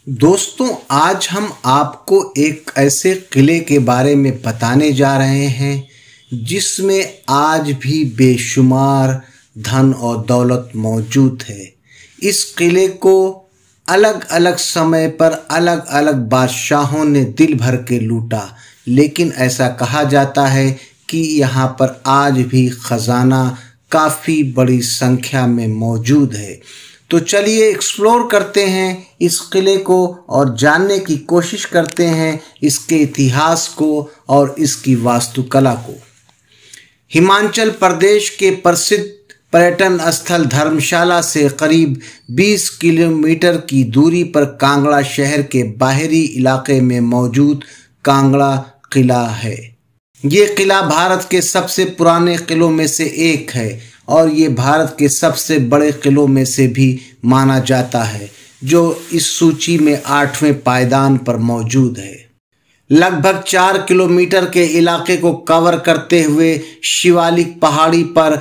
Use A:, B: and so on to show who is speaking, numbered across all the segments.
A: दोस्तों, आज हम आपको एक ऐसे किले के बारे में बताने जा रहे हैं जिसमें आज भी बेशुमार धन और दौलत मौजूद है। इस किले को अलग अलग समय पर अलग अलग बादशाहों ने दिल भर के लूटा, लेकिन ऐसा कहा जाता है कि यहाँ पर आज भी खजाना काफ़ी बड़ी संख्या में मौजूद है। तो चलिए एक्सप्लोर करते हैं इस किले को और जानने की कोशिश करते हैं इसके इतिहास को और इसकी वास्तुकला को। हिमाचल प्रदेश के प्रसिद्ध पर्यटन स्थल धर्मशाला से करीब 20 किलोमीटर की दूरी पर कांगड़ा शहर के बाहरी इलाके में मौजूद कांगड़ा किला है। ये किला भारत के सबसे पुराने किलों में से एक है और ये भारत के सबसे बड़े किलों में से भी माना जाता है, जो इस सूची में 8वें पायदान पर मौजूद है। लगभग 4 किलोमीटर के इलाके को कवर करते हुए शिवालिक पहाड़ी पर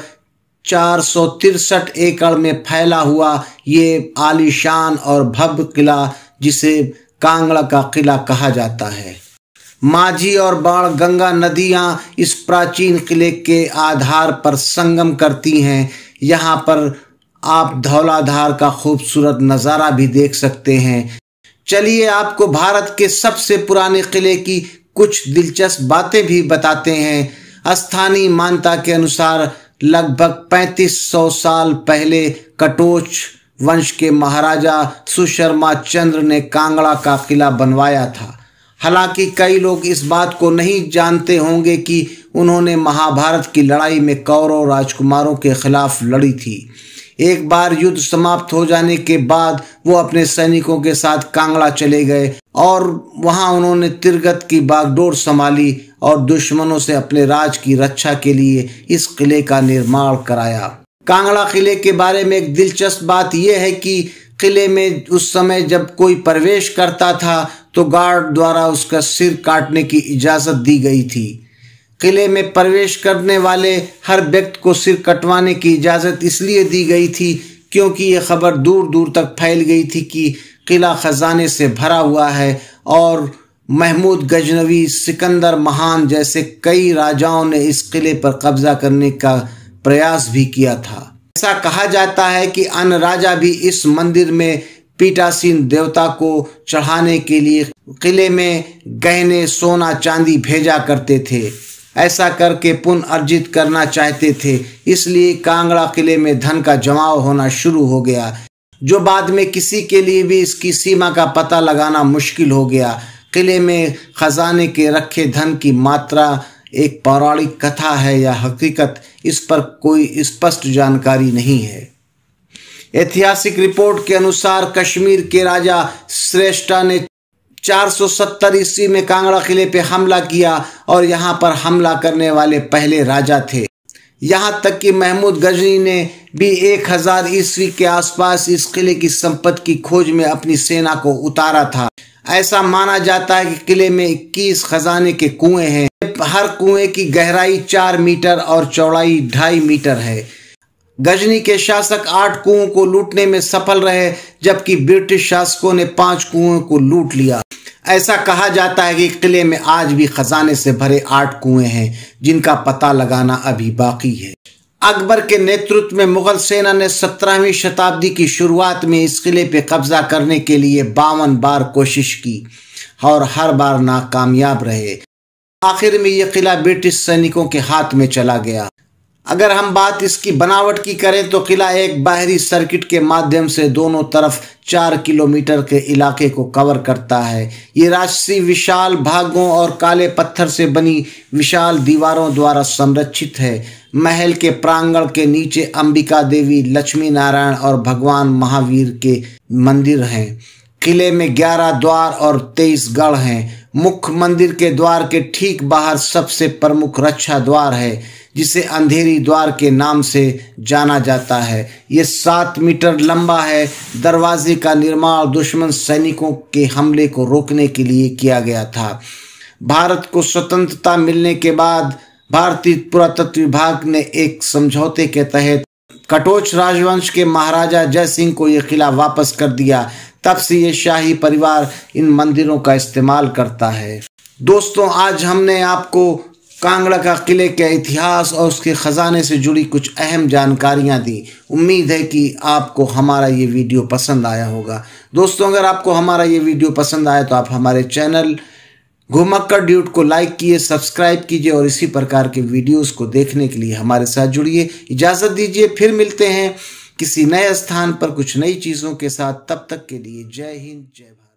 A: 463 एकड़ में फैला हुआ ये आलीशान और भव्य किला, जिसे कांगड़ा का किला कहा जाता है। माझी और बाण गंगा नदियां इस प्राचीन किले के आधार पर संगम करती हैं। यहाँ पर आप धौलाधार का खूबसूरत नज़ारा भी देख सकते हैं। चलिए आपको भारत के सबसे पुराने किले की कुछ दिलचस्प बातें भी बताते हैं। स्थानीय मान्यता के अनुसार लगभग 3500 साल पहले कटोच वंश के महाराजा सुशर्मा चंद्र ने कांगड़ा का किला बनवाया था। हालांकि कई लोग इस बात को नहीं जानते होंगे कि उन्होंने महाभारत की लड़ाई में कौरव राजकुमारों के खिलाफ लड़ी थी। एक बार युद्ध समाप्त हो जाने के बाद वो अपने सैनिकों के साथ कांगड़ा चले गए और वहां उन्होंने तिरगत की बागडोर संभाली और दुश्मनों से अपने राज की रक्षा के लिए इस किले का निर्माण कराया। कांगड़ा किले के बारे में एक दिलचस्प बात यह है कि किले में उस समय जब कोई प्रवेश करता था तो गार्ड द्वारा उसका सिर काटने की इजाज़त दी गई थी। किले में प्रवेश करने वाले हर व्यक्ति को सिर कटवाने की इजाज़त इसलिए दी गई थी क्योंकि ये खबर दूर दूर तक फैल गई थी कि किला खजाने से भरा हुआ है और महमूद गजनवी, सिकंदर महान जैसे कई राजाओं ने इस किले पर कब्जा करने का प्रयास भी किया था। ऐसा कहा जाता है कि अन्य राजा भी इस मंदिर में पीठासीन देवता को चढ़ाने के लिए किले में गहने, सोना चांदी भेजा करते थे। ऐसा करके पुण्य अर्जित करना चाहते थे, इसलिए कांगड़ा किले में धन का जमाव होना शुरू हो गया, जो बाद में किसी के लिए भी इसकी सीमा का पता लगाना मुश्किल हो गया। किले में खजाने के रखे धन की मात्रा एक पौराणिक कथा है या हकीकत, इस पर कोई स्पष्ट जानकारी नहीं है। ऐतिहासिक रिपोर्ट के अनुसार कश्मीर के राजा श्रेष्ठा ने 470 ईस्वी में कांगड़ा किले पे हमला किया और यहाँ पर हमला करने वाले पहले राजा थे। यहाँ तक कि महमूद गजनी ने भी 1000 ईस्वी के आसपास इस किले की संपत्ति की खोज में अपनी सेना को उतारा था। ऐसा माना जाता है कि किले में 21 खजाने के कुएं हैं। हर कुएं की गहराई 4 मीटर और चौड़ाई 2.5 मीटर है। गजनी के शासक 8 कुओं को लूटने में सफल रहे, जबकि ब्रिटिश शासकों ने 5 कुओं को लूट लिया। ऐसा कहा जाता है कि किले में आज भी खजाने से भरे 8 कुएं हैं, जिनका पता लगाना अभी बाकी है। अकबर के नेतृत्व में मुगल सेना ने 17वीं शताब्दी की शुरुआत में इस किले पे कब्जा करने के लिए 52 बार कोशिश की और हर बार नाकामयाब रहे। आखिर में यह किला ब्रिटिश सैनिकों के हाथ में चला गया। अगर हम बात इसकी बनावट की करें तो किला एक बाहरी सर्किट के माध्यम से दोनों तरफ 4 किलोमीटर के इलाके को कवर करता है। ये राजसी विशाल भागों और काले पत्थर से बनी विशाल दीवारों द्वारा संरक्षित है। महल के प्रांगण के नीचे अंबिका देवी, लक्ष्मी नारायण और भगवान महावीर के मंदिर हैं। किले में 11 द्वार और 23 गढ़ हैं। मुख्य मंदिर के द्वार के ठीक बाहर सबसे प्रमुख रक्षा द्वार है, जिसे अंधेरी द्वार के नाम से जाना जाता है। ये 7 मीटर लंबा है। दरवाजे का निर्माण दुश्मन सैनिकों के हमले को रोकने के लिए किया गया था। भारत को स्वतंत्रता मिलने के बाद भारतीय पुरातत्व विभाग ने एक समझौते के तहत कटोच राजवंश के महाराजा जय सिंह को यह किला वापस कर दिया, तब से ये शाही परिवार इन मंदिरों का इस्तेमाल करता है। दोस्तों, आज हमने आपको कांगड़ा का किले के इतिहास और उसके ख़जाने से जुड़ी कुछ अहम जानकारियां दी। उम्मीद है कि आपको हमारा ये वीडियो पसंद आया होगा। दोस्तों, अगर आपको हमारा ये वीडियो पसंद आया तो आप हमारे चैनल घुमक्कड़ ड्यूड को लाइक कीजिए, सब्सक्राइब कीजिए और इसी प्रकार के वीडियोस को देखने के लिए हमारे साथ जुड़िए। इजाज़त दीजिए, फिर मिलते हैं किसी नए स्थान पर कुछ नई चीज़ों के साथ। तब तक के लिए जय हिंद, जय भारत।